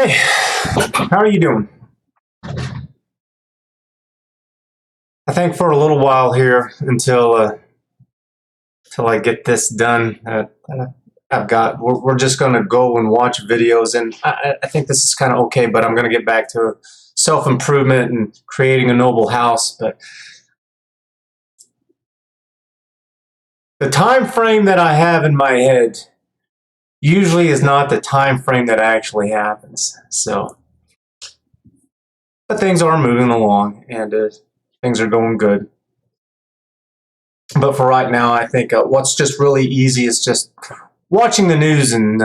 Hey, how are you doing? I think for a little while here until I get this done, we're just going to go and watch videos, and I think this is kind of okay, but I'm going to get back to self-improvement and creating a noble house. But the time frame that I have in my head usually is not the time frame that actually happens. So, but things are moving along, and things are going good. But for right now, I think what's just really easy is just watching the news and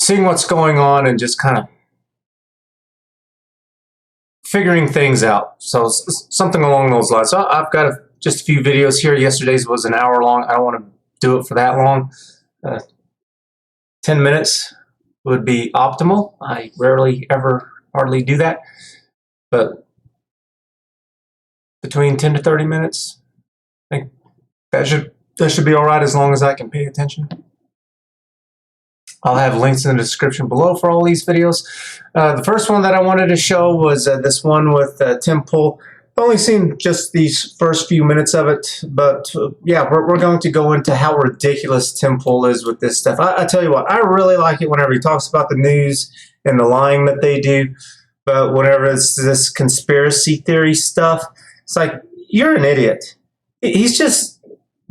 seeing what's going on and just kind of figuring things out. So something along those lines. So I've got just a few videos here. Yesterday's was an hour long. I don't want to do it for that long. 10 minutes would be optimal. I rarely ever hardly do that. But between 10 to 30 minutes, I think that should be all right as long as I can pay attention. I'll have links in the description below for all these videos. The first one that I wanted to show was this one with Tim Pool. I've only seen just these first few minutes of it, but yeah, we're going to go into how ridiculous Tim Pool is with this stuff. I tell you what, I really like it whenever he talks about the news and the lying that they do, but whenever it's this conspiracy theory stuff, it's like, you're an idiot. He's just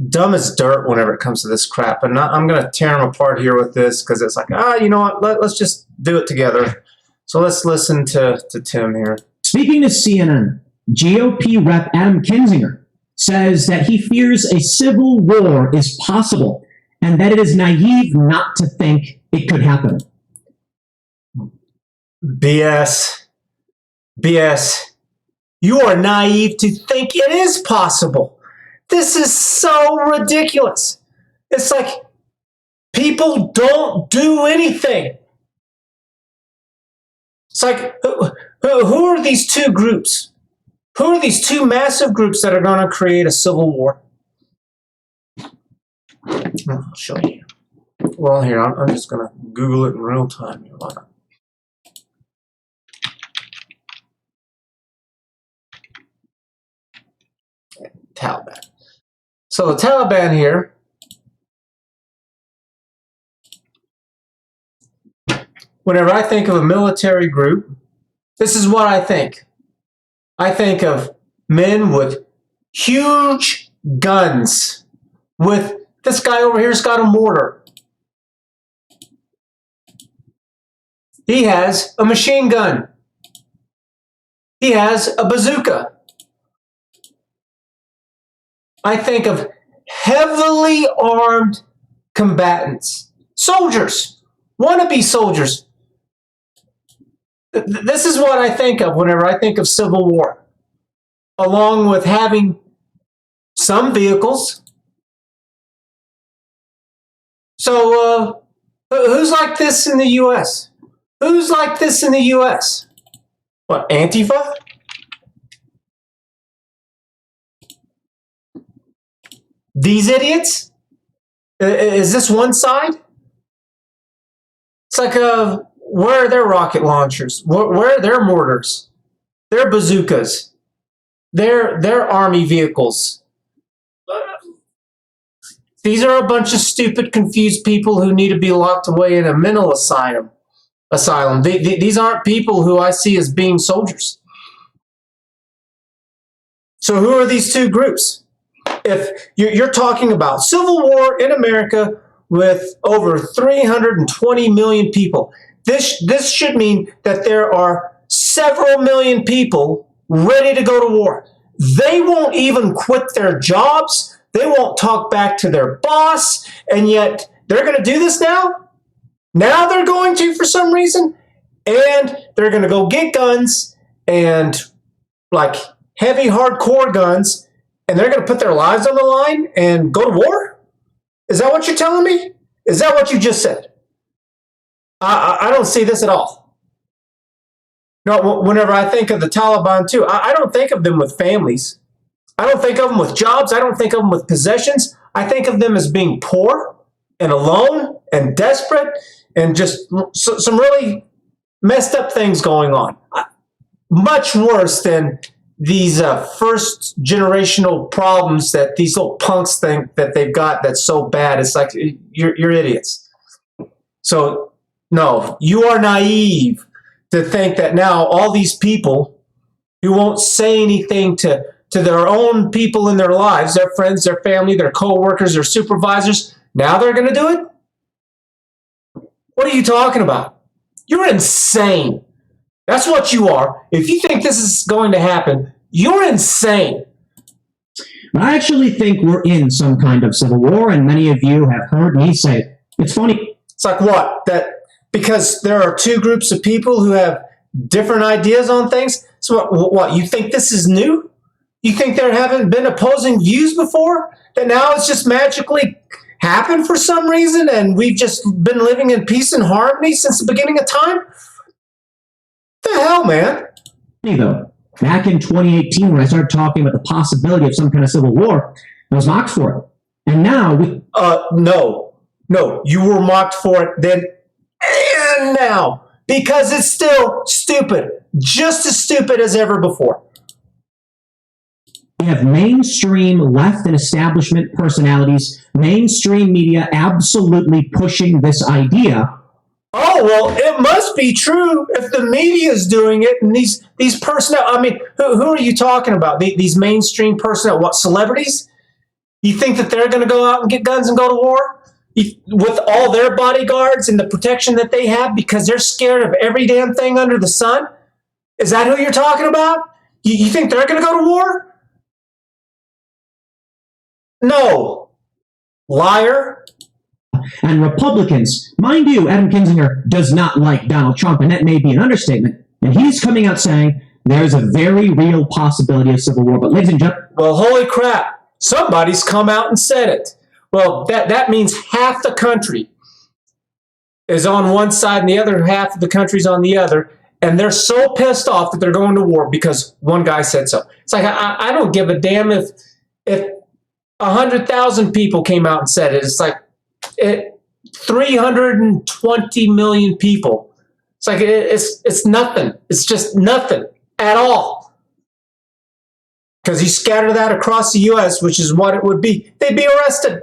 dumb as dirt whenever it comes to this crap, and I'm going to tear him apart here with this because it's like, you know what, let's just do it together. So let's listen to Tim here. Speaking to CNN, GOP Rep Adam Kinzinger says that he fears a civil war is possible and that it is naive not to think it could happen. BS. BS. You are naive to think it is possible. This is so ridiculous. It's like people don't do anything. It's like, who are these two groups? Who are these two massive groups that are going to create a civil war? I'll show you. Well, here, I'm just going to Google it in real time. Why not? Taliban. So the Taliban here, whenever I think of a military group, this is what I think. I think of men with huge guns. With this guy over here's got a mortar. He has a machine gun. He has a bazooka. I think of heavily armed combatants. Soldiers. Wannabe soldiers. This is what I think of whenever I think of civil war. Along with having some vehicles. So, who's like this in the U.S.? Who's like this in the U.S.? What, Antifa? These idiots? Is this one side? It's like, where are their rocket launchers? Where are their mortars? Their bazookas? Their army vehicles? These are a bunch of stupid, confused people who need to be locked away in a mental asylum. These aren't people who I see as being soldiers. So who are these two groups? If you're talking about civil war in America with over 320 million people, this should mean that there are several million people ready to go to war. They won't even quit their jobs. They won't talk back to their boss, and yet they're going to do this now? Now they're going to, for some reason, and they're going to go get guns, and like heavy, hardcore guns, and they're going to put their lives on the line and go to war? Is that what you're telling me? Is that what you just said? I don't see this at all. No, whenever I think of the Taliban too, I don't think of them with families. I don't think of them with jobs. I don't think of them with possessions. I think of them as being poor and alone and desperate and just some really messed up things going on. Much worse than these first generational problems that these little punks think that they've got that's so bad. It's like, you're idiots. So, no, you are naive to think that now all these people who won't say anything to their own people in their lives, their friends, their family, their co-workers, their supervisors, now they're going to do it? What are you talking about? You're insane. That's what you are. If you think this is going to happen, you're insane. I actually think we're in some kind of civil war, and many of you have heard me say it. It's funny. It's like what? That because there are two groups of people who have different ideas on things? So what? You think this is new? You think there haven't been opposing views before? That now it's just magically happened for some reason, and we've just been living in peace and harmony since the beginning of time? What the hell, man? Though, back in 2018, when I started talking about the possibility of some kind of civil war, I was mocked for it. And now no, you were mocked for it then and now, because it's still stupid, just as stupid as ever before. We have mainstream left and establishment personalities, mainstream media absolutely pushing this idea. Oh, well, it must be true if the media is doing it, and these personnel, I mean, who are you talking about? These mainstream personnel, what, celebrities? You think that they're going to go out and get guns and go to war? With all their bodyguards and the protection that they have because they're scared of every damn thing under the sun? Is that who you're talking about? You think they're going to go to war? No. Liar. And Republicans, mind you, Adam Kinzinger does not like Donald Trump, and that may be an understatement. And he's coming out saying there's a very real possibility of civil war. But ladies and gentlemen, well, holy crap. Somebody's come out and said it. Well, that means half the country is on one side and the other half of the country's on the other. And they're so pissed off that they're going to war because one guy said so. It's like, I don't give a damn if 100,000 people came out and said it. It's like 320 million people. It's like, it's nothing. It's just nothing at all. Because you scatter that across the U.S., which is what it would be, they'd be arrested.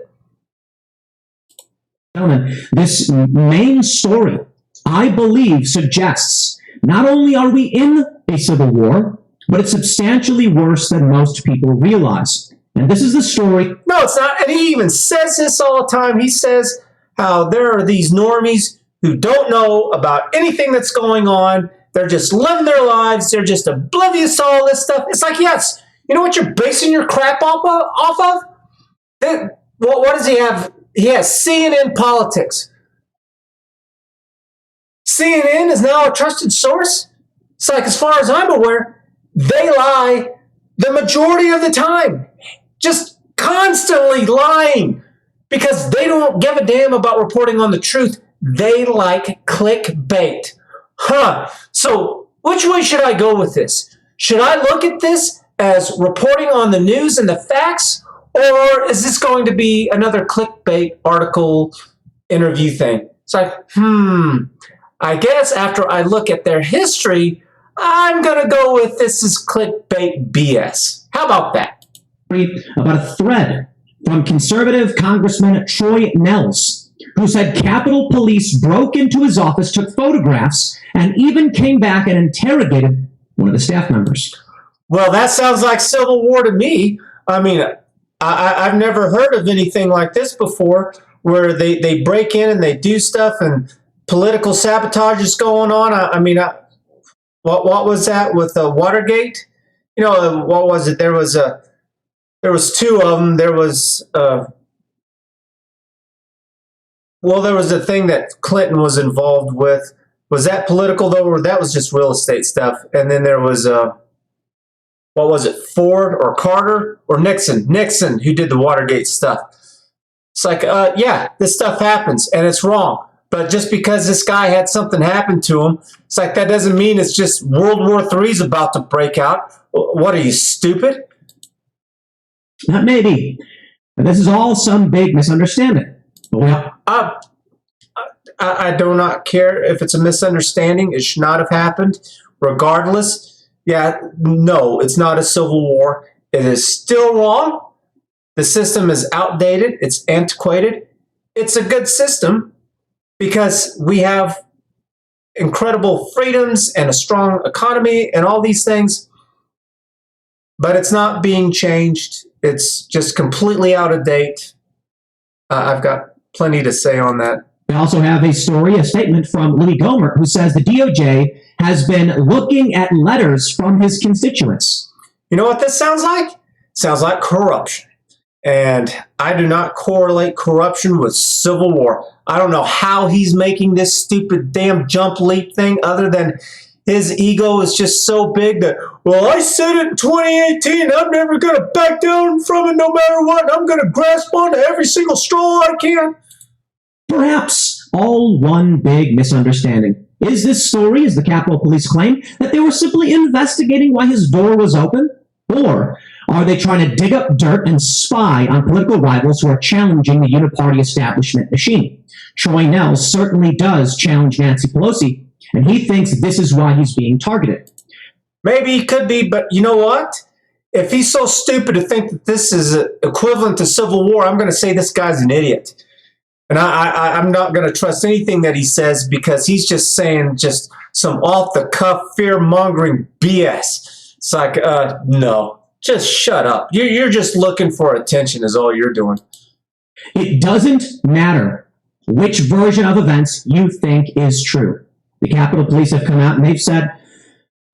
gentlemen, this main story, I believe, suggests not only are we in a civil war, but it's substantially worse than most people realize. And this is the story. No, it's not. And he even says this all the time. He says how there are these normies who don't know about anything that's going on. They're just living their lives. They're just oblivious to all this stuff. It's like, yes, you know what you're basing your crap off of? What does he have? He has CNN Politics. CNN is now a trusted source. It's like, as far as I'm aware, they lie the majority of the time. Just constantly lying because they don't give a damn about reporting on the truth. They like clickbait. So which way should I go with this? Should I look at this as reporting on the news and the facts, or is this going to be another clickbait article interview thing? It's like, I guess after I look at their history, I'm going to go with this is clickbait BS. How about that? About a thread from conservative Congressman Troy Nehls, who said Capitol Police broke into his office, took photographs, and even came back and interrogated one of the staff members. Well, that sounds like civil war to me. I mean, I've never heard of anything like this before, where they break in and they do stuff and political sabotage is going on. What was that with Watergate? You know, what was it? There was two of them. There was there was a thing that Clinton was involved with. Was that political though, or that was just real estate stuff? And then there was what was it, Ford or Carter or Nixon? Nixon, who did the Watergate stuff. It's like, yeah, this stuff happens and it's wrong. But just because this guy had something happen to him, it's like that doesn't mean it's just World War III is about to break out. What are you, stupid? Not maybe. But this is all some big misunderstanding. Well, I do not care if it's a misunderstanding. It should not have happened. Regardless, no, it's not a civil war. It is still wrong. The system is outdated. It's antiquated. It's a good system because we have incredible freedoms and a strong economy and all these things. But it's not being changed. It's just completely out of date. I've got plenty to say on that. We also have a statement from Louis Gohmert, who says the DOJ has been looking at letters from his constituents. You know what this sounds like? Sounds like corruption. And I do not correlate corruption with civil war. I don't know how he's making this stupid damn jump leap thing other than his ego is just so big that, well, I said it in 2018. I'm never going to back down from it no matter what. I'm going to grasp onto every single straw I can. Perhaps all one big misunderstanding. Is this story, as the Capitol Police claim, that they were simply investigating why his door was open? Or are they trying to dig up dirt and spy on political rivals who are challenging the uniparty establishment machine? Troy Nehls certainly does challenge Nancy Pelosi, and he thinks this is why he's being targeted. Maybe he could be, but you know what? If he's so stupid to think that this is equivalent to civil war, I'm going to say this guy's an idiot. And I'm not going to trust anything that he says because he's just saying just some off-the-cuff, fear-mongering BS. It's like, no, just shut up. You're just looking for attention is all you're doing. It doesn't matter which version of events you think is true. The Capitol Police have come out and they've said,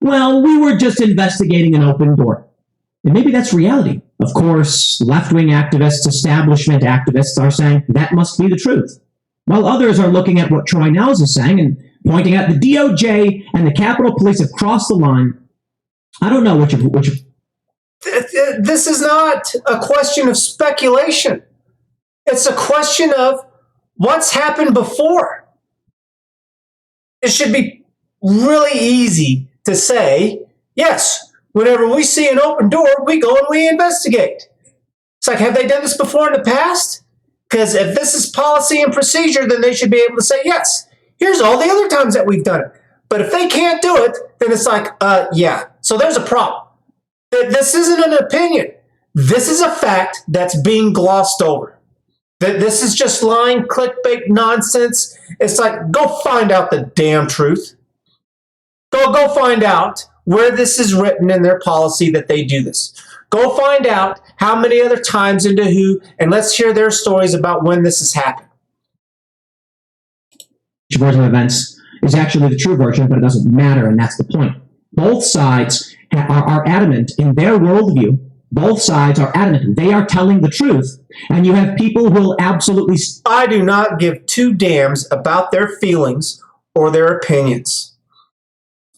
well, we were just investigating an open door. And maybe that's reality. Of course, left-wing activists, establishment activists are saying that must be the truth. While others are looking at what Troy Nehls is saying and pointing out the DOJ and the Capitol Police have crossed the line. I don't know which. This is not a question of speculation. It's a question of what's happened before. It should be really easy to say, yes, whenever we see an open door, we go and we investigate. It's like, have they done this before in the past? Because if this is policy and procedure, then they should be able to say, yes, here's all the other times that we've done it. But if they can't do it, then it's like, yeah. So there's a problem. This isn't an opinion. This is a fact that's being glossed over. This is just lying, clickbait nonsense. It's like, go find out the damn truth. Go find out where this is written in their policy that they do this. Go find out how many other times and to who, and let's hear their stories about when this has happened. Which version of events is actually the true version, but it doesn't matter, and that's the point. Both sides are adamant in their worldview. Both sides are adamant. They are telling the truth. And you have people who will absolutely... I do not give two damns about their feelings or their opinions.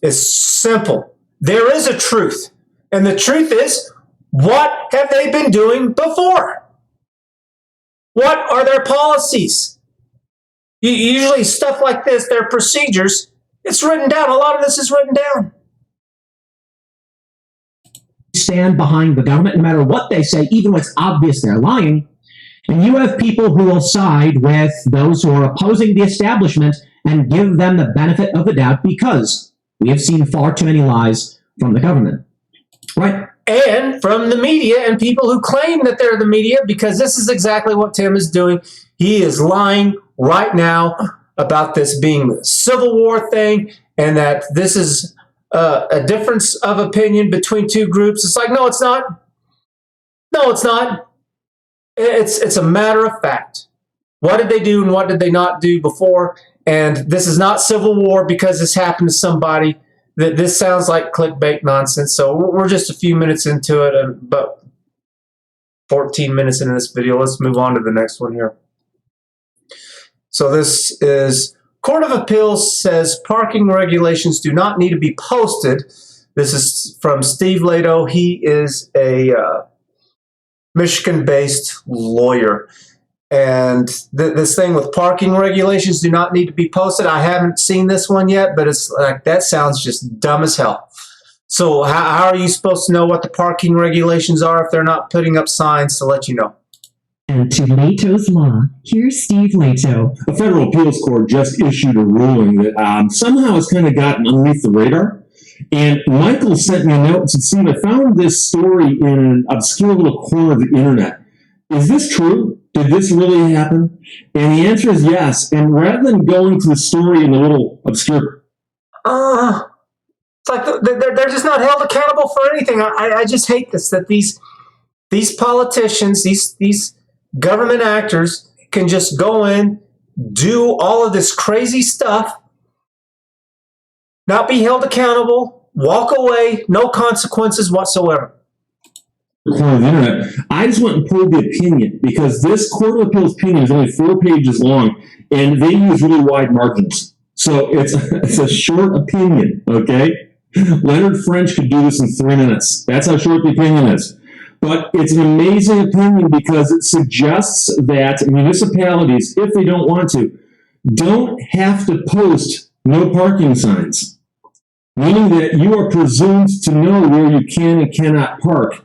It's simple. There is a truth. And the truth is, what have they been doing before? What are their policies? Usually stuff like this, their procedures, it's written down. A lot of this is written down. Stand behind the government no matter what they say, even when it's obvious they're lying. And you have people who will side with those who are opposing the establishment and give them the benefit of the doubt because we have seen far too many lies from the government. Right? And from the media and people who claim that they're the media, because this is exactly what Tim is doing. He is lying right now about this being a Civil War thing and that this is a difference of opinion between two groups. It's like, no, it's not. No, it's not. It's a matter of fact. What did they do and what did they not do before? And this is not Civil War because this happened to somebody. That this sounds like clickbait nonsense. So we're just a few minutes into it, about 14 minutes into this video. Let's move on to the next one here. So this is Court of Appeals says parking regulations do not need to be posted. This is from Steve Lato. He is a Michigan-based lawyer. And this thing with parking regulations do not need to be posted. I haven't seen this one yet, but it's like that sounds just dumb as hell. So how are you supposed to know what the parking regulations are if they're not putting up signs to let you know? And to Leto's Law, here's Steve Leto. A federal appeals court just issued a ruling that somehow has kind of gotten underneath the radar. And Michael sent me a note and said, Steve, I found this story in an obscure little corner of the internet. Is this true? Did this really happen? And the answer is yes. And rather than going to the story in a little obscure... It's like they're just not held accountable for anything. I just hate this, that these politicians, these government actors can just go in, do all of this crazy stuff, not be held accountable, walk away, no consequences whatsoever. Corner of the internet. I just went and pulled the opinion because this Court of Appeals opinion is only 4 pages long, and they use really wide margins. So it's a short opinion, okay? Leonard French could do this in 3 minutes. That's how short the opinion is. But it's an amazing opinion because it suggests that municipalities, if they don't want to, don't have to post no parking signs, meaning that you are presumed to know where you can and cannot park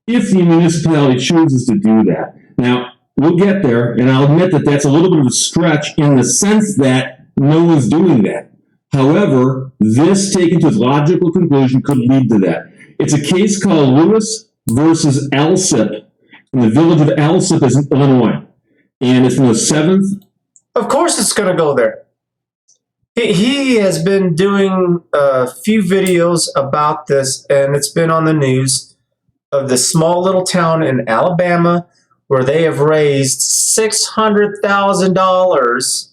if the municipality chooses to do that. Now, we'll get there, and I'll admit that that's a little bit of a stretch in the sense that no one's doing that. However, this taken to its logical conclusion could lead to that. It's a case called Lewis versus Alsip, and the village of Alsip is in Illinois, and it's from the 7th. Of course it's going to go there. He has been doing a few videos about this, and it's been on the news, of this small little town in Alabama where they have raised $600,000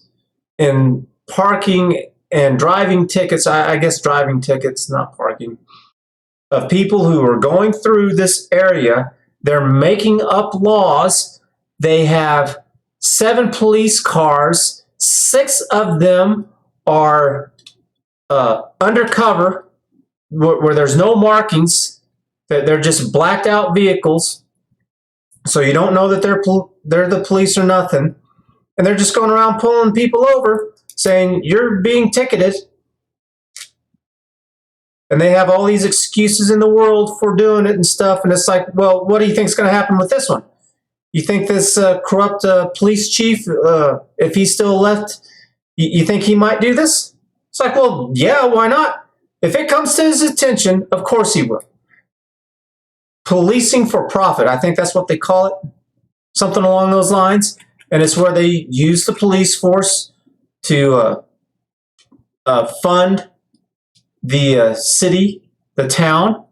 in parking and driving tickets, I guess driving tickets, not parking, of people who are going through this area. They're making up laws. They have 7 police cars. 6 of them are undercover, where there's no markings. They're just blacked out vehicles. So you don't know that they're the police or nothing. And they're just going around pulling people over, saying, you're being ticketed. And they have all these excuses in the world for doing it and stuff. And it's like, well, what do you think is going to happen with this one? You think this corrupt police chief, if he's still left, you think he might do this? It's like, well, yeah, why not? If it comes to his attention, of course he will. Policing for profit, I think that's what they call it. Something along those lines. And it's where they use the police force to fund the city, the town.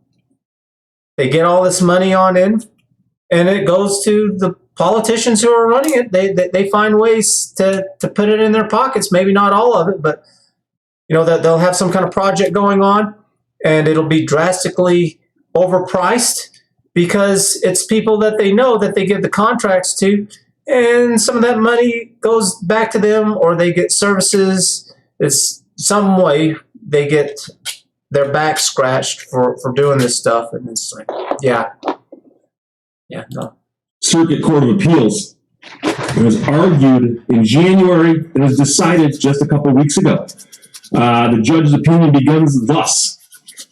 They get all this money on in, and it goes to the politicians who are running it. They find ways to put it in their pockets. Maybe not all of it, but that they'll have some kind of project going on, and it'll be drastically overpriced because it's people that they know that they give the contracts to, and some of that money goes back to them, or they get services. It's some way they get their back scratched for doing this stuff. And it's like, no. Circuit Court of Appeals. It was argued in January and was decided just a couple of weeks ago. The judge's opinion begins thus.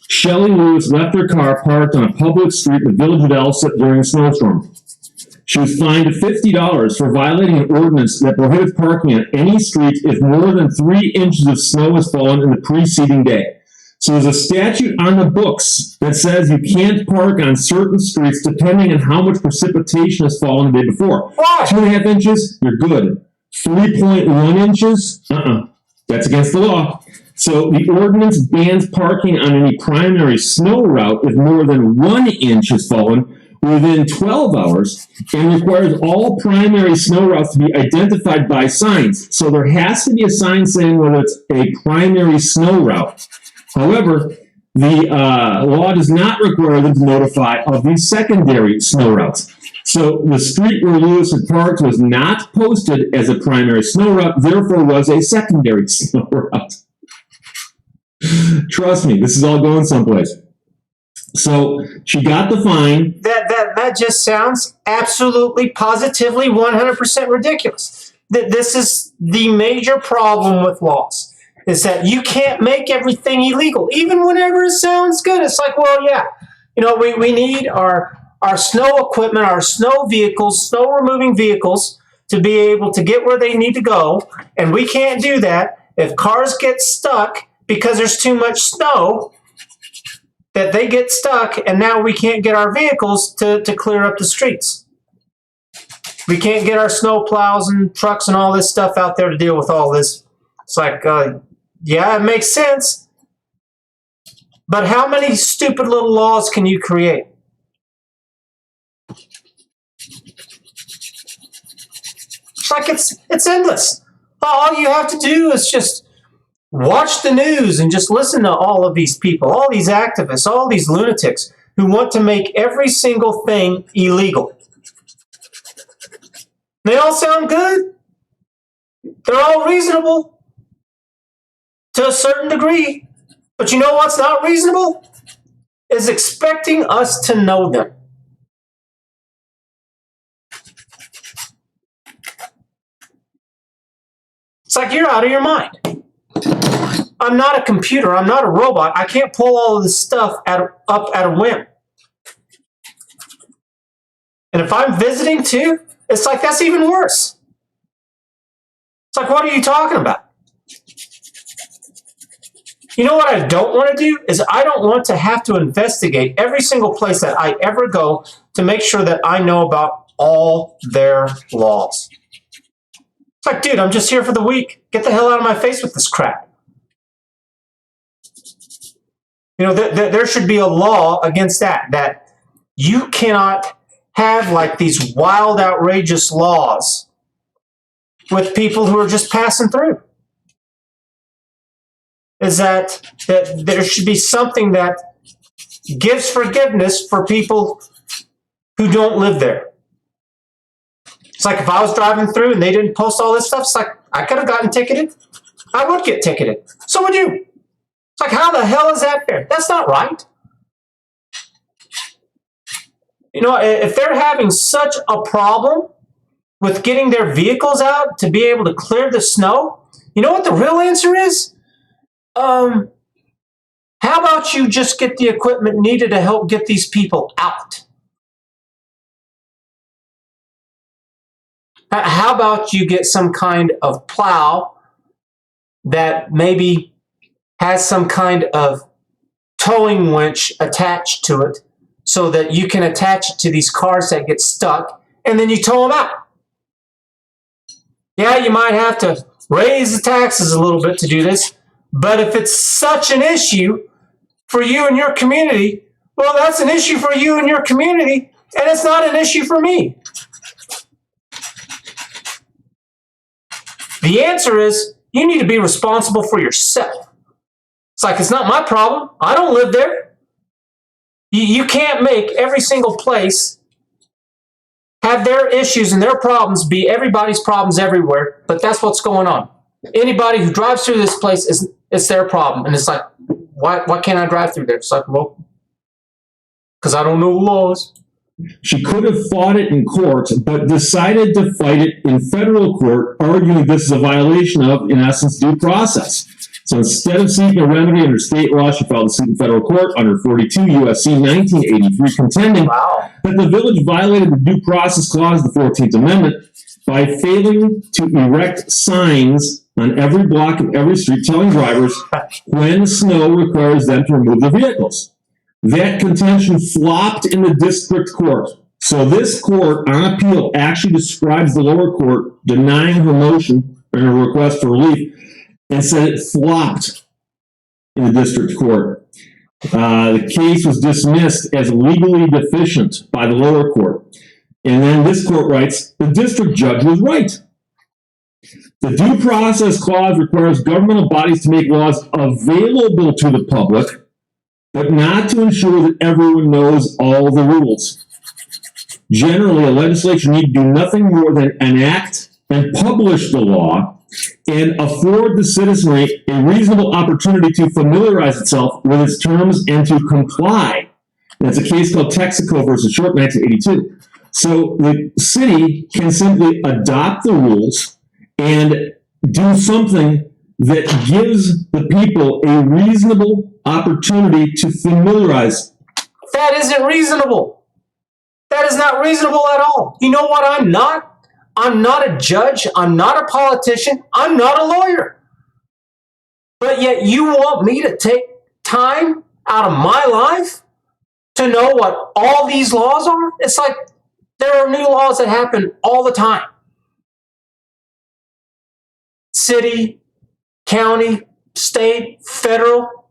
Shelley Lewis left her car parked on a public street in the village of Alsip during a snowstorm. She was fined $50 for violating an ordinance that prohibits parking on any street if more than 3 inches of snow has fallen in the preceding day. So there's a statute on the books that says you can't park on certain streets depending on how much precipitation has fallen the day before. Why? 2.5 inches, you're good. 3.1 inches, that's against the law. So the ordinance bans parking on any primary snow route if more than 1 inch has fallen within 12 hours and requires all primary snow routes to be identified by signs. So there has to be a sign saying whether it's a primary snow route. However, the law does not require them to notify of these secondary snow routes. So the street where Lewis had parked was not posted as a primary snow route, therefore was a secondary snow route. Trust me, this is all going someplace. So she got the fine. That just sounds absolutely, positively, 100% ridiculous. This is the major problem with laws, is that you can't make everything illegal, even whenever it sounds good. It's like, well, yeah, we need our our snow equipment, our snow vehicles, snow removing vehicles to be able to get where they need to go. And we can't do that if cars get stuck because there's too much snow, that they get stuck and now we can't get our vehicles to clear up the streets. We can't get our snow plows and trucks and all this stuff out there to deal with all this. It's like, yeah, it makes sense. But how many stupid little laws can you create? It's like it's endless. All you have to do is just watch the news and just listen to all of these people, all these activists, all these lunatics who want to make every single thing illegal. They all sound good. They're all reasonable to a certain degree. But you know what's not reasonable? Is expecting us to know them. It's like you're out of your mind. I'm not a computer. I'm not a robot. I can't pull all of this stuff up at a whim. And if I'm visiting too, it's like that's even worse. It's like, what are you talking about? You know what I don't want to do is I don't want to have to investigate every single place that I ever go to make sure that I know about all their laws. It's like, dude, I'm just here for the week. Get the hell out of my face with this crap. You know, there should be a law against that you cannot have like these wild, outrageous laws with people who are just passing through. Is that there should be something that gives forgiveness for people who don't live there. It's like if I was driving through and they didn't post all this stuff, it's like I could have gotten ticketed. I would get ticketed. So would you. It's like, how the hell is that fair? That's not right. You know, if they're having such a problem with getting their vehicles out to be able to clear the snow, you know what the real answer is? How about you just get the equipment needed to help get these people out? How about you get some kind of plow that maybe has some kind of towing winch attached to it so that you can attach it to these cars that get stuck and then you tow them out? Yeah, you might have to raise the taxes a little bit to do this, but if it's such an issue for you and your community, well, that's an issue for you and your community, and it's not an issue for me. The answer is you need to be responsible for yourself. It's like, it's not my problem. I don't live there. You can't make every single place have their issues and their problems be everybody's problems everywhere, but that's what's going on. Anybody who drives through this place, it's their problem. And it's like, why can't I drive through there? It's like, well, because I don't know the laws. She could have fought it in court, but decided to fight it in federal court, arguing this is a violation of, in essence, due process. So instead of seeking a remedy under state law, she filed a suit in federal court under 42 U.S.C. 1983, contending that the village violated the due process clause of the 14th Amendment by failing to erect signs on every block of every street telling drivers when snow requires them to remove their vehicles. That contention flopped in the district court. So this court on appeal actually describes the lower court denying her motion and her request for relief and said it flopped in the district court. The case was dismissed as legally deficient by the lower court. And then this court writes, the district judge was right. The due process clause requires governmental bodies to make laws available to the public, but not to ensure that everyone knows all the rules. Generally, a legislature need do nothing more than enact and publish the law and afford the citizenry a reasonable opportunity to familiarize itself with its terms and to comply. That's a case called Texaco versus Short, 1982. So the city can simply adopt the rules and do something that gives the people a reasonable opportunity to familiarize. That isn't reasonable. That is not reasonable at all. You know what I'm not? I'm not a judge. I'm not a politician. I'm not a lawyer. But yet you want me to take time out of my life to know what all these laws are? It's like there are new laws that happen all the time. City, county, state, federal.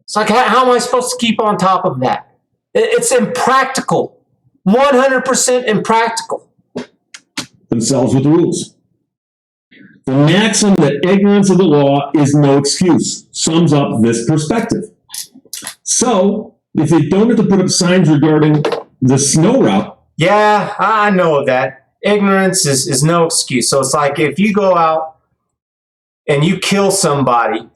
It's like, how am I supposed to keep on top of that? It's impractical. 100% impractical. Themselves with the rules. The maxim that ignorance of the law is no excuse sums up this perspective. So, if they don't have to put up signs regarding the snow route. Yeah, I know that. Ignorance is no excuse. So it's like if you go out and you kill somebody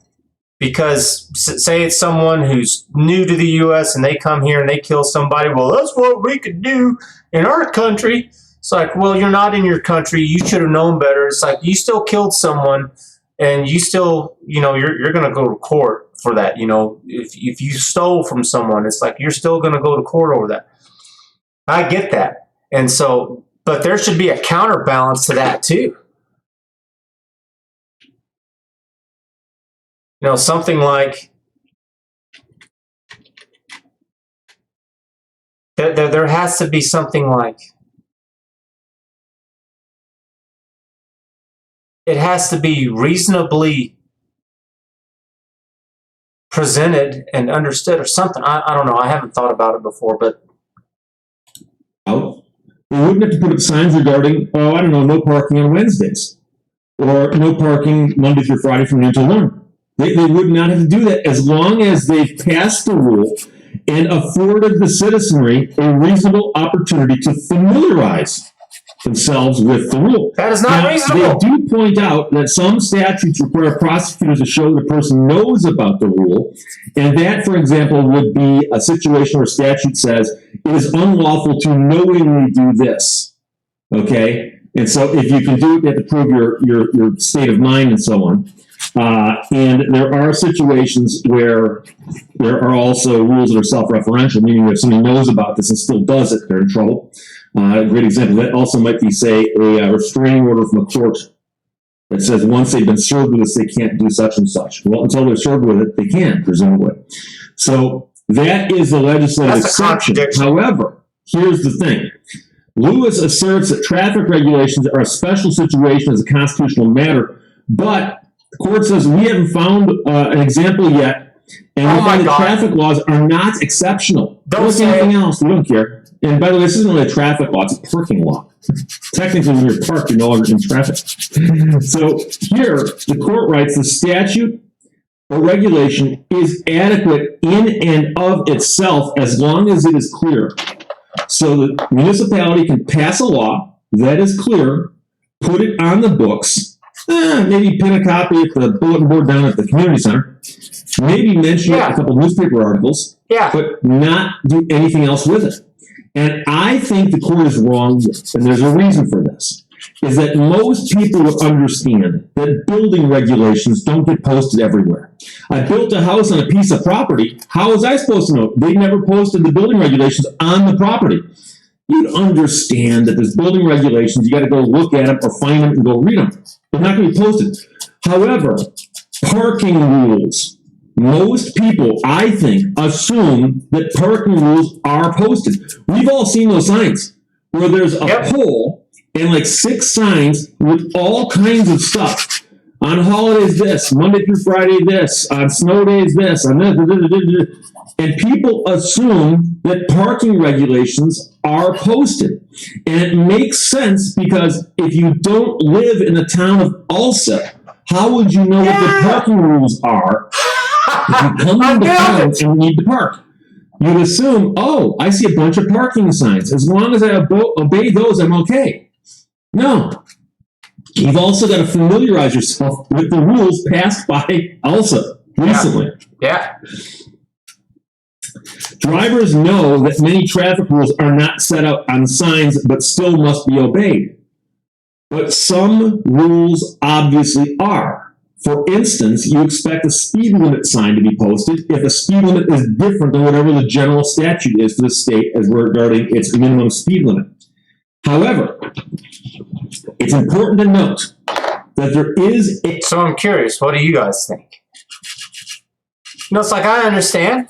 because, say it's someone who's new to the U.S. and they come here and they kill somebody, well, that's what we could do in our country. It's like, well, you're not in your country. You should have known better. It's like you still killed someone and you still, you're going to go to court for that. If you stole from someone, it's like you're still going to go to court over that. I get that. And so, but there should be a counterbalance to that too. Something like there has to be something like it has to be reasonably presented and understood or something. I don't know. I haven't thought about it before, but They wouldn't have to put up signs regarding, no parking on Wednesdays or no parking Monday through Friday from noon to 1. They would not have to do that as long as they've passed the rule and afforded the citizenry a reasonable opportunity to familiarize themselves with the rule. That is not reasonable. They do point out that some statutes require prosecutors to show the person knows about the rule, and that, for example, would be a situation where statute says it is unlawful to knowingly do this. Okay? And so if you can do it, you have to prove your state of mind and so on. And there are situations where there are also rules that are self-referential, meaning if somebody knows about this and still does it, they're in trouble. A great example, that also might be, say, a restraining order from a court that says once they've been served with this, they can't do such and such. Well, until they're served with it, they can, presumably. So that is the legislative exception. However, here's the thing. Lewis asserts that traffic regulations are a special situation as a constitutional matter, but the court says we haven't found an example yet, and we find that traffic laws are not exceptional. Don't say anything else. We don't care. And by the way, this isn't really a traffic law, it's a parking law. Technically, when you're parked, you're no longer in traffic. So here, the court writes, the statute or regulation is adequate in and of itself as long as it is clear. So the municipality can pass a law that is clear, put it on the books, maybe pin a copy at the bulletin board down at the community center, maybe mention it in a couple newspaper articles, but not do anything else with it. And I think the court is wrong, and there's a reason for this, is that most people will understand that building regulations don't get posted everywhere. I built a house on a piece of property. How was I supposed to know? They never posted the building regulations on the property. You'd understand that there's building regulations. You got to go look at them or find them and go read them. They're not going to be posted. However, parking rules. Most people, I think, assume that parking rules are posted. We've all seen those signs where there's a pole and like 6 signs with all kinds of stuff. On holidays, this. Monday through Friday, this. On snow days, this. On this. And people assume that parking regulations are posted. And it makes sense because if you don't live in the town of Ulsa, how would you know what the parking rules are? If you come into town and you need to park, you'd assume, I see a bunch of parking signs. As long as I obey those, I'm okay. No. You've also got to familiarize yourself with the rules passed by ELSA recently. Yeah. Drivers know that many traffic rules are not set out on signs, but still must be obeyed. But some rules obviously are. For instance, you expect a speed limit sign to be posted if a speed limit is different than whatever the general statute is for the state as regarding its minimum speed limit. However, it's important to note that there is a... So I'm curious, what do you guys think? You know, it's like, I understand.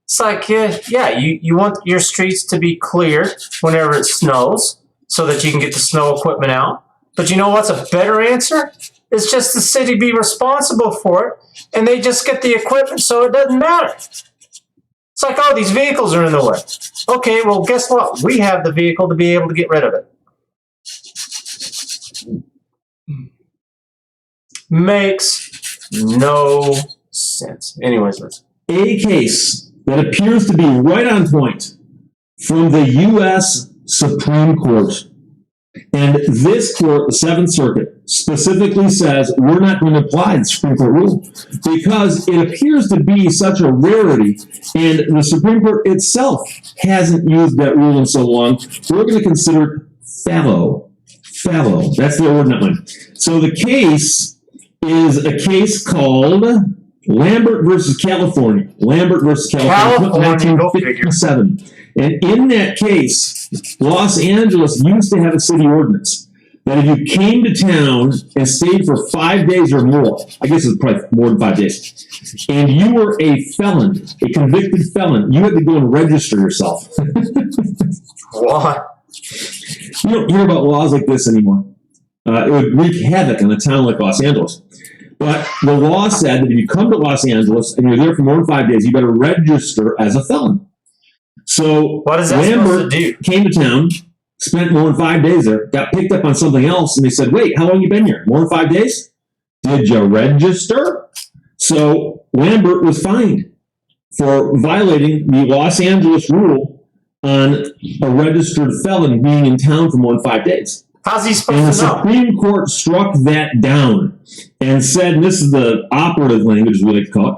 It's like, you want your streets to be clear whenever it snows so that you can get the snow equipment out. But you know what's a better answer? It's just the city be responsible for it, and they just get the equipment so it doesn't matter. It's like, oh, these vehicles are in the way. Okay, well, guess what? We have the vehicle to be able to get rid of it. Makes no sense. Anyways, let's... A case that appears to be right on point from the U.S. Supreme Court. And this court, the Seventh Circuit, specifically says we're not going to apply the Supreme Court rule because it appears to be such a rarity, and the Supreme Court itself hasn't used that rule in so long. We're going to consider it fallow. Fallow. That's their word, not mine. So the case is a case called Lambert versus California. Lambert versus California, 1957. And in that case, Los Angeles used to have a city ordinance that if you came to town and stayed for 5 days or more, I guess it's probably more than 5 days, and you were a felon, a convicted felon, you had to go and register yourself. What? You don't hear about laws like this anymore. It would wreak havoc in a town like Los Angeles. But the law said that if you come to Los Angeles and you're there for more than 5 days, you better register as a felon. So what is that Lambert supposed to do? Came to town, spent more than 5 days there, got picked up on something else, and they said, wait, how long you been here? More than 5 days? Did you register? So Lambert was fined for violating the Los Angeles rule on a registered felon being in town for more than 5 days. How's he And supposed the to know? Supreme Court struck that down and said, and this is the operative language we like to call it,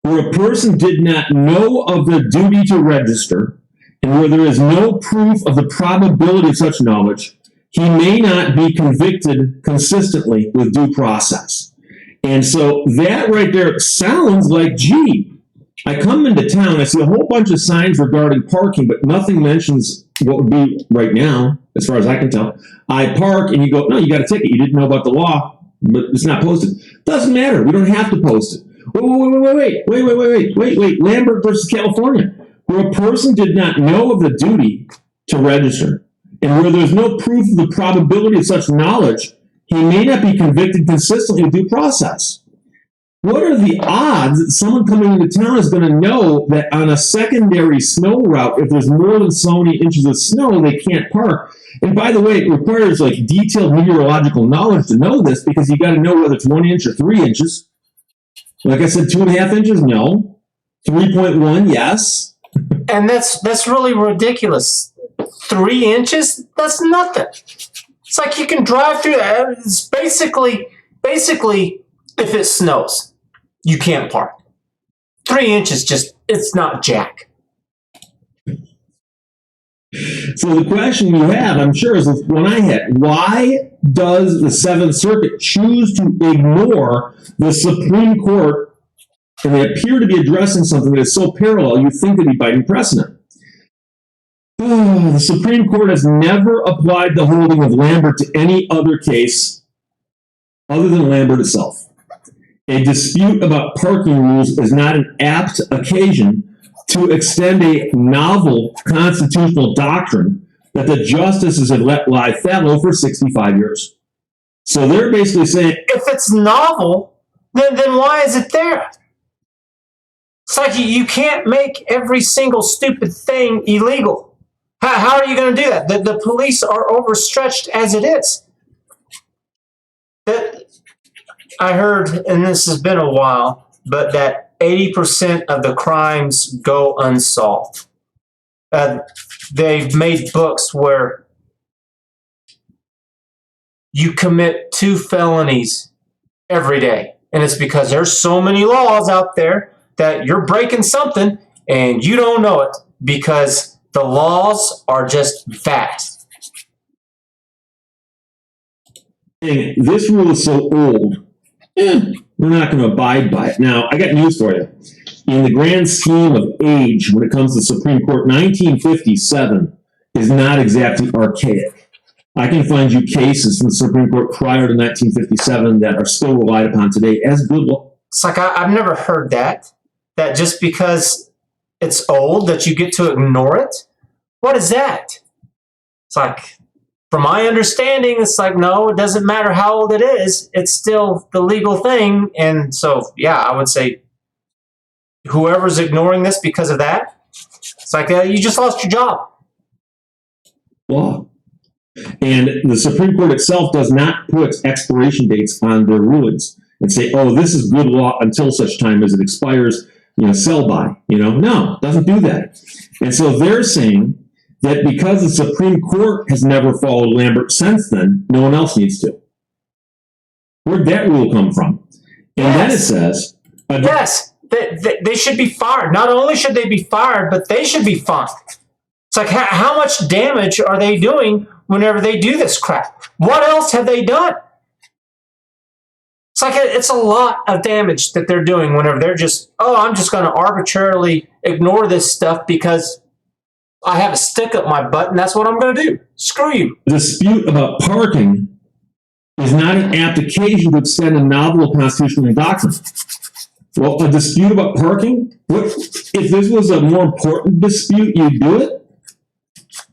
where a person did not know of the duty to register, and where there is no proof of the probability of such knowledge, he may not be convicted consistently with due process. And so that right there sounds like, gee, I come into town, I see a whole bunch of signs regarding parking, but nothing mentions what would be right now, as far as I can tell. I park, and you go, no, you got a ticket. You didn't know about the law, but it's not posted. Doesn't matter. We don't have to post it. Wait. Lambert versus California, where a person did not know of the duty to register, and where there's no proof of the probability of such knowledge, he may not be convicted consistently with due process. What are the odds that someone coming into town is going to know that on a secondary snow route, if there's more than so many inches of snow, they can't park? And by the way, it requires like detailed meteorological knowledge to know this, because you got to know whether it's 1 inch or 3 inches. Like I said, 2.5 inches, no. 3.1, yes. And that's really ridiculous. 3 inches? That's nothing. It's like you can drive through that. It's basically, if it snows, you can't park. 3 inches, it's not jack. So the question you have, I'm sure, is the one I had. Why does the Seventh Circuit choose to ignore the Supreme Court, and they appear to be addressing something that is so parallel, you think they'd be biting precedent? The Supreme Court has never applied the holding of Lambert to any other case other than Lambert itself. A dispute about parking rules is not an apt occasion to extend a novel constitutional doctrine that the justices have let lie fallow for 65 years. So they're basically saying, if it's novel, then why is it there? It's like you can't make every single stupid thing illegal. How are you going to do that? The police are overstretched as it is. I heard, and this has been a while, but that 80% of the crimes go unsolved. They've made books where you commit 2 felonies every day. And it's because there's so many laws out there that you're breaking something and you don't know it because the laws are just vast. this rule is so old we're not going to abide by it. Now, I got news for you. In the grand scheme of age, when it comes to the Supreme Court, 1957 is not exactly archaic. I can find you cases from the Supreme Court prior to 1957 that are still relied upon today as good law. It's like I've never heard that just because it's old that you get to ignore it. What is that? It's like, from my understanding, it's like, no, it doesn't matter how old it is. It's still the legal thing. And so, yeah, I would say whoever's ignoring this because of that, it's like you just lost your job. Law. And the Supreme Court itself does not put expiration dates on their rulings and say, oh, this is good law until such time as it expires, sell by. No, it doesn't do that. And so they're saying that because the Supreme Court has never followed Lambert since then, no one else needs to. Where'd that rule come from? And then it says... yes, they should be fired. Not only should they be fired, but they should be fined. It's like, how much damage are they doing whenever they do this crap? What else have they done? It's like it's a lot of damage that they're doing whenever they're just, I'm just going to arbitrarily ignore this stuff because I have a stick up my butt and that's what I'm going to do. Screw you. The dispute about parking is not an application to extend a novel constitutional doctrine. Well, a dispute about parking? If this was a more important dispute, you'd do it?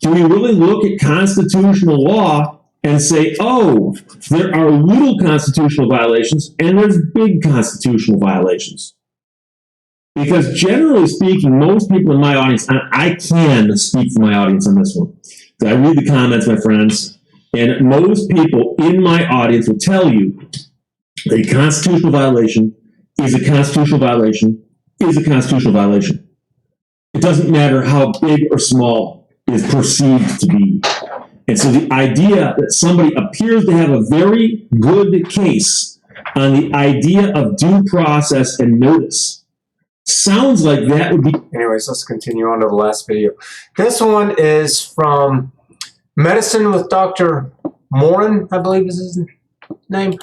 Do we really look at constitutional law and say, there are little constitutional violations and there's big constitutional violations? Because generally speaking, most people in my audience, and I can speak for my audience on this one, I read the comments, my friends, and most people in my audience will tell you a constitutional violation is a constitutional violation is a constitutional violation. It doesn't matter how big or small it is perceived to be. And so the idea that somebody appears to have a very good case on the idea of due process and notice sounds like that would be... Anyways, let's continue on to the last video. This one is from Medicine with Dr. Morin, I believe is his name.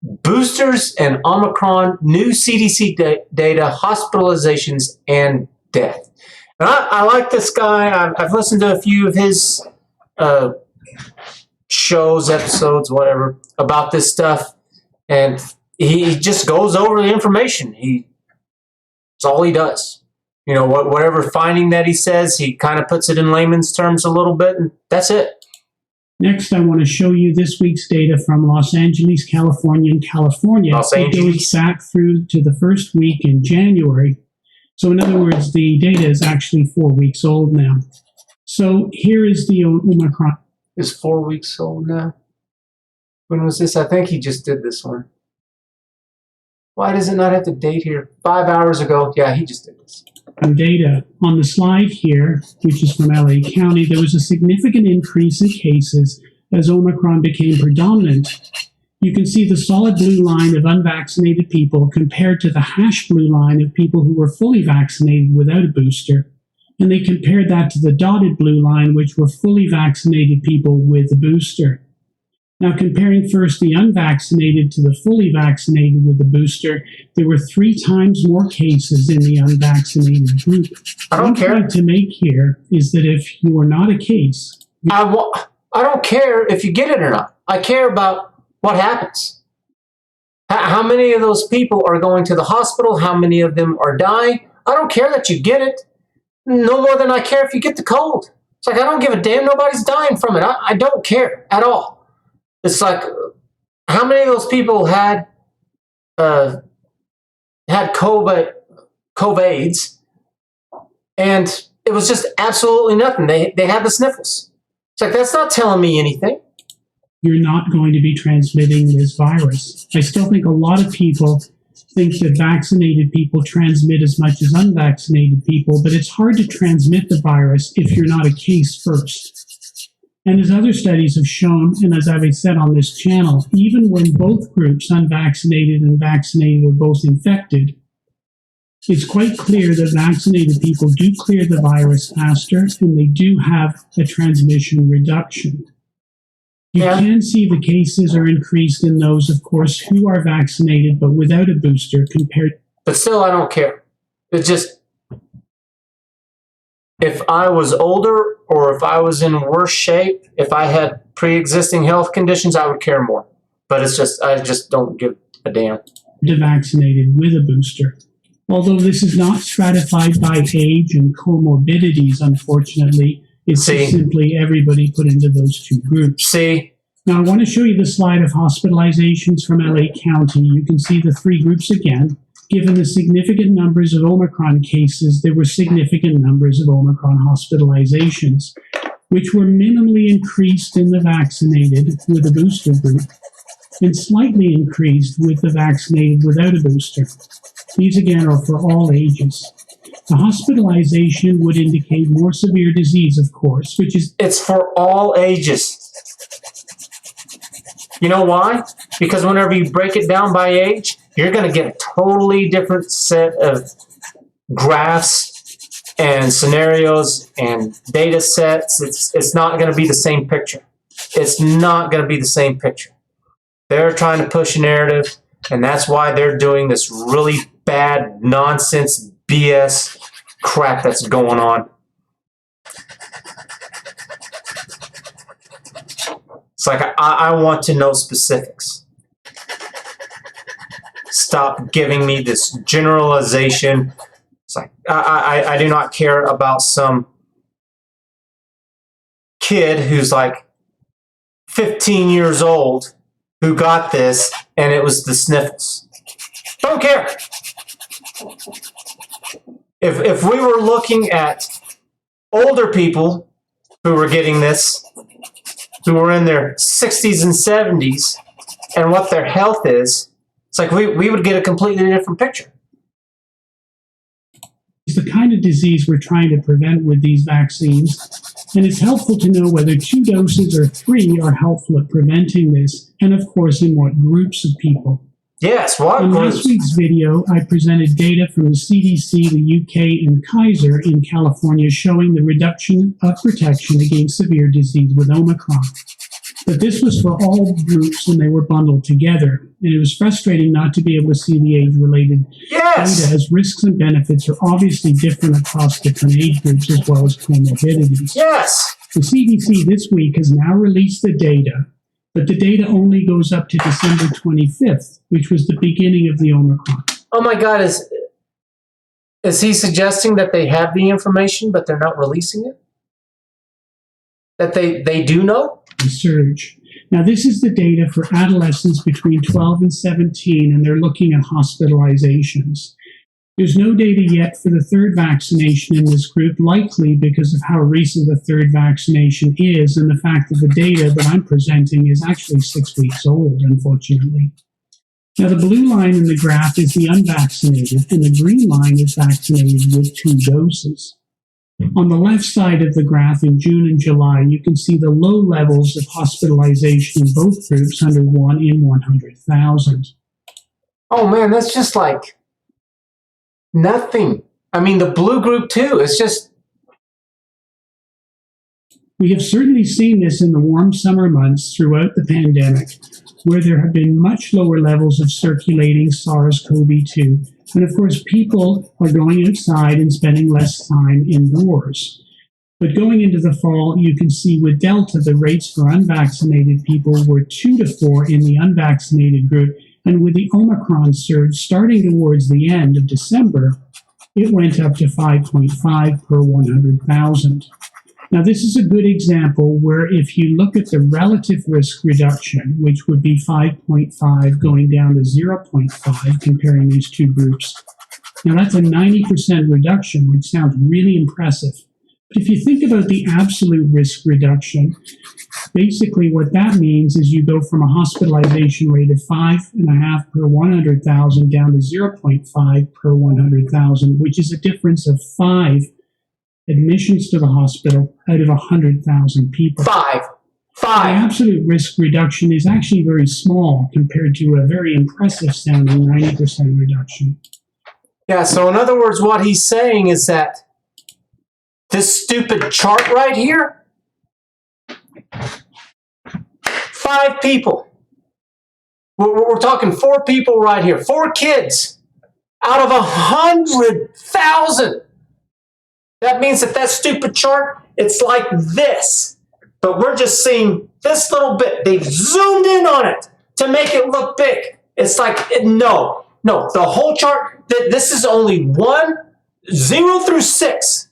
Boosters and Omicron, new CDC data, hospitalizations, and death. And I like this guy. I've listened to a few of his shows, episodes, whatever, about this stuff. And he just goes over the information. It's all he does. Whatever finding that he says, he kind of puts it in layman's terms a little bit, and that's it. Next, I want to show you this week's data from Los Angeles, California. It goes back through to the first week in January. So in other words, the data is actually 4 weeks old now. So here is the Omicron. It's 4 weeks old now. When was this? I think he just did this one. Why does it not have the date here? 5 hours ago. Yeah, he just did this. Data on the slide here, which is from LA County, there was a significant increase in cases as Omicron became predominant. You can see the solid blue line of unvaccinated people compared to the hash blue line of people who were fully vaccinated without a booster. And they compared that to the dotted blue line, which were fully vaccinated people with a booster. Now, comparing first the unvaccinated to the fully vaccinated with the booster, there were 3 times more cases in the unvaccinated group. I don't care. One point to make here is that if you are not a case... I don't care if you get it or not. I care about what happens. How many of those people are going to the hospital? How many of them are dying? I don't care that you get it. No more than I care if you get the cold. It's like, I don't give a damn. Nobody's dying from it. I don't care at all. It's like, how many of those people had COVIDs, and it was just absolutely nothing. They had the sniffles. It's like, that's not telling me anything. You're not going to be transmitting this virus. I still think a lot of people think that vaccinated people transmit as much as unvaccinated people, but it's hard to transmit the virus if you're not a case first. And as other studies have shown, and as I've said on this channel, even when both groups, unvaccinated and vaccinated, are both infected, it's quite clear that vaccinated people do clear the virus faster and they do have a transmission reduction. You Yeah. can see the cases are increased in those, of course, who are vaccinated but without a booster compared. But still, I don't care. It's just, if I was older or if I was in worse shape, if I had pre-existing health conditions, I would care more. But it's just, I just don't give a damn. To vaccinated with a booster. Although this is not stratified by age and comorbidities, unfortunately, it's just simply everybody put into those two groups. See? Now, I want to show you the slide of hospitalizations from LA County. You can see the three groups again. Given the significant numbers of Omicron cases, there were significant numbers of Omicron hospitalizations, which were minimally increased in the vaccinated with a booster group and slightly increased with the vaccinated without a booster. These again are for all ages. The hospitalization would indicate more severe disease, of course, which is... It's for all ages. You know why? Because whenever you break it down by age, you're going to get a totally different set of graphs and scenarios and data sets. It's not going to be the same picture. It's not going to be the same picture. They're trying to push a narrative, and that's why they're doing this really bad nonsense BS crap that's going on. It's like, I want to know specifics. Stop giving me this generalization. It's like, I do not care about some kid who's like 15 years old who got this and it was the sniffles. Don't care. If we were looking at older people who were getting this, who were in their 60s and 70s, and what their health is, it's like we would get a completely different picture. It's the kind of disease we're trying to prevent with these vaccines, and it's helpful to know whether 2 doses or 3 are helpful at preventing this, and of course in what groups of people. Yes, what In groups? last week's video, I presented data from the CDC, the UK, and Kaiser in California showing the reduction of protection against severe disease with Omicron. But this was for all groups and they were bundled together, and it was frustrating not to be able to see the age-related Yes. data, as risks and benefits are obviously different across different age groups as well as comorbidities. Yes. The CDC this week has now released the data, but the data only goes up to December 25th, which was the beginning of the Omicron. Oh my God, is he suggesting that they have the information but they're not releasing it? That they do know? Surge. Now, this is the data for adolescents between 12 and 17, and they're looking at hospitalizations. There's no data yet for the third vaccination in this group, likely because of how recent the third vaccination is and the fact that the data that I'm presenting is actually 6 weeks old, unfortunately. Now, the blue line in the graph is the unvaccinated, and the green line is vaccinated with 2 doses. On the left side of the graph in June and July, you can see the low levels of hospitalization in both groups, under 1 in 100,000. Oh man, that's just like nothing. I mean, the blue group too. It's just... We have certainly seen this in the warm summer months throughout the pandemic, where there have been much lower levels of circulating SARS-CoV-2. And of course, people are going outside and spending less time indoors. But going into the fall, you can see with Delta, the rates for unvaccinated people were 2 to 4 in the unvaccinated group. And with the Omicron surge starting towards the end of December, it went up to 5.5 per 100,000. Now, this is a good example where if you look at the relative risk reduction, which would be 5.5 going down to 0.5, comparing these two groups, now that's a 90% reduction, which sounds really impressive. But if you think about the absolute risk reduction, basically what that means is you go from a hospitalization rate of 5.5 per 100,000 down to 0.5 per 100,000, which is a difference of 5 admissions to the hospital out of 100,000 people. Five. The absolute risk reduction is actually very small compared to a very impressive sounding 90% reduction. Yeah, so in other words, what he's saying is that this stupid chart right here 5 people. We're talking 4 people right here. 4 kids out of 100,000. That means that stupid chart, it's like this. But we're just seeing this little bit. They've zoomed in on it to make it look big. It's like, no, the whole chart, this is only 0 through 6.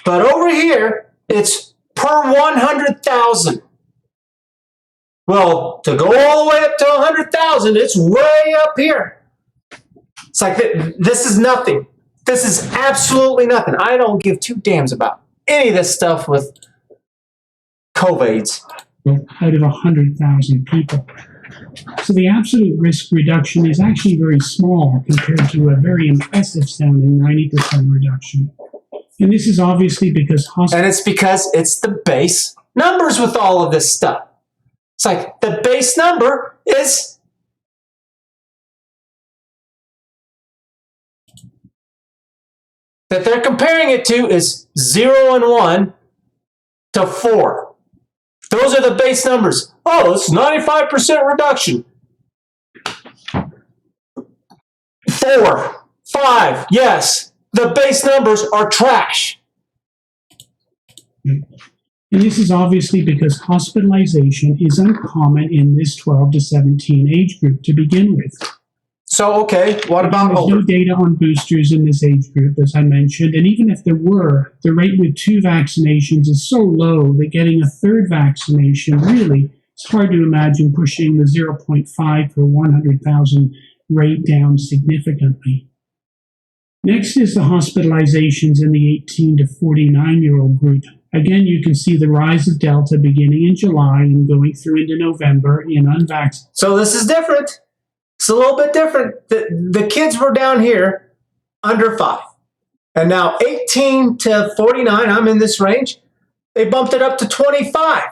But over here, it's per 100,000. Well, to go all the way up to 100,000, it's way up here. It's like, this is nothing. This is absolutely nothing. I don't give 2 damns about any of this stuff with COVIDs. Out of 100,000 people. So the absolute risk reduction is actually very small compared to a very impressive sounding 90% reduction. And this is obviously because and it's because it's the base numbers with all of this stuff. It's like the base number is that they're comparing it to is 0 and 1 to 4. Those are the base numbers. Oh, it's 95% reduction. 4, 5, yes. The base numbers are trash. And this is obviously because hospitalization is uncommon in this 12 to 17 age group to begin with. So, okay, what about There's older? no data on boosters in this age group, as I mentioned, and even if there were, the rate with 2 vaccinations is so low that getting a 3rd vaccination really, it's hard to imagine pushing the 0.5 per 100,000 rate down significantly. Next is the hospitalizations in the 18 to 49-year-old group. Again, you can see the rise of Delta beginning in July and going through into November in unvaccinated. So this is different. It's a little bit different. The kids were down here under 5. And now 18 to 49, I'm in this range. They bumped it up to 25.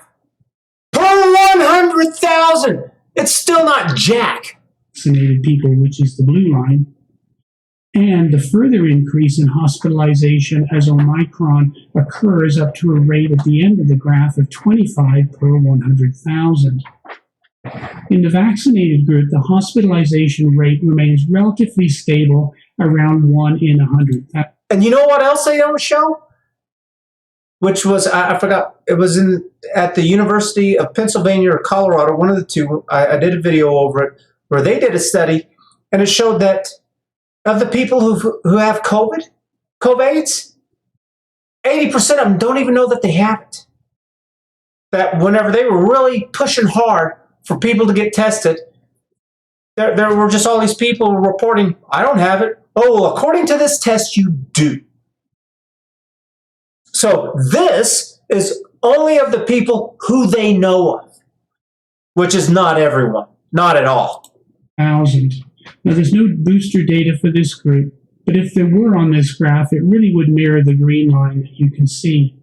Per 100,000. It's still not jack. Vaccinated people, which is the blue line. And the further increase in hospitalization as Omicron occurs up to a rate at the end of the graph of 25 per 100,000. In the vaccinated group, the hospitalization rate remains relatively stable around 1 in 100,000. And you know what else they don't show? Which was, I forgot, it was at the University of Pennsylvania or Colorado, one of the two. I did a video over it where they did a study, and it showed that of the people who have COVIDs, 80% of them don't even know that they have it. That whenever they were really pushing hard for people to get tested, there were just all these people reporting, I don't have it. Oh, well, according to this test, you do. So this is only of the people who they know of, which is not everyone, not at all. Now, there's no booster data for this group, but if there were on this graph, it really would mirror the green line that you can see.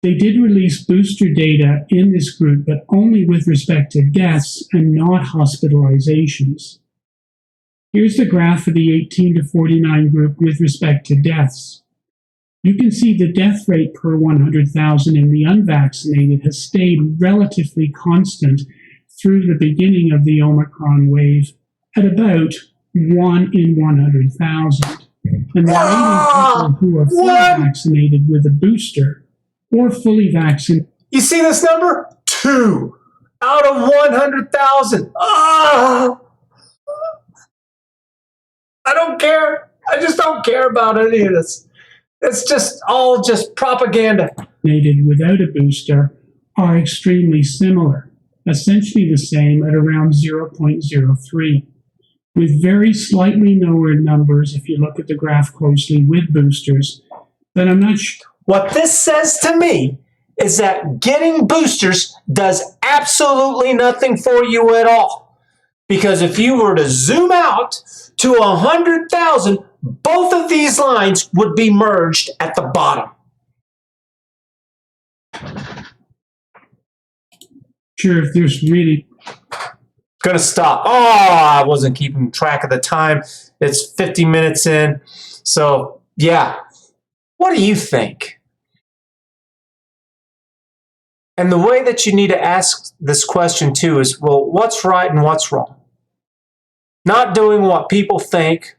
They did release booster data in this group, but only with respect to deaths and not hospitalizations. Here's the graph for the 18 to 49 group with respect to deaths. You can see the death rate per 100,000 in the unvaccinated has stayed relatively constant through the beginning of the Omicron wave at about 1 in 100,000. And the remaining people who are fully vaccinated with a booster or fully vaccinated. You see this number? 2 out of 100,000. I don't care. I just don't care about any of this. It's just all just propaganda. Without a booster are extremely similar, essentially the same at around 0.03, with very slightly lower numbers if you look at the graph closely with boosters. But I'm not sure. What this says to me is that getting boosters does absolutely nothing for you at all. Because if you were to zoom out to 100,000, both of these lines would be merged at the bottom. Sure, if there's really Gonna stop. Oh, I wasn't keeping track of the time. It's 50 minutes in. So, yeah. What do you think? And the way that you need to ask this question too is, well, what's right and what's wrong? Not doing what people think,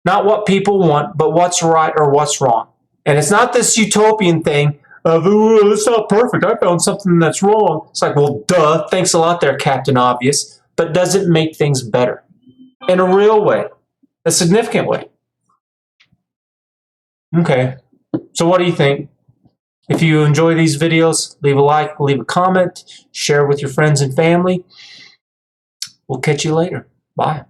not what people want, but what's right or what's wrong. And it's not this utopian thing of, oh, it's not perfect. I found something that's wrong. It's like, well, duh, thanks a lot there, Captain Obvious. But does it make things better? In a real way, a significant way. Okay, so what do you think? If you enjoy these videos, leave a like, leave a comment, share with your friends and family. We'll catch you later. Bye.